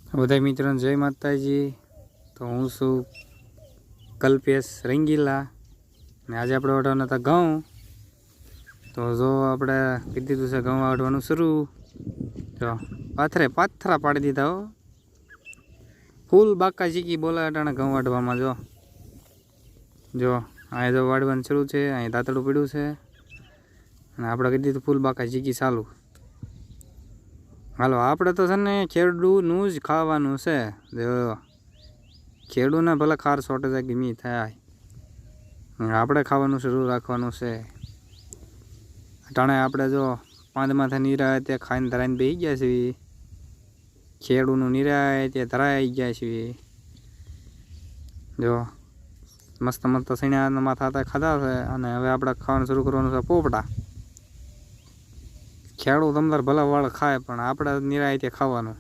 બધા મિત્રોને જય માતાજી। તો હું છું કલ્પેશ રંગીલા ને આજે આપણે વાટવાના હતા ઘઉં। તો જો આપણે કીધી દીધું છે ઘઉં વાટવાનું શરૂ। જો પાથરા પાડી દીધા હો, ફૂલ બાકા ચીકી બોલાય અટાણે ઘઉં વાટવામાં। જો અહીં જો વાડવાનું શરૂ છે, અહીં દાંતડું પડ્યું છે અને આપણે કીધી દીધું ફૂલ બાકા ચીકી ચાલુ। હાલો આપણે તો છે ને ખેડૂતનું જ ખાવાનું છે। જો ખેડૂતને ભલે ખાર સોટે જાય ગમી થાય, આપણે ખાવાનું શરૂ રાખવાનું છે। અટાણે આપણે જો પાંદમાંથી નિરાય તે ખાઈને ધરાઈને બેસી ગયા છીએ। ખેડૂતનું નિરાય તે ધરાઈ ગયા છીએ। જો મસ્ત મસ્ત સણ્યાના માથા ખાધા છે અને હવે આપણે ખાવાનું શરૂ કરવાનું છે પોપટા। ખેડૂત અંદર ભલા વાળ ખાય પણ આપણે નિરાય તે ખાવાનું।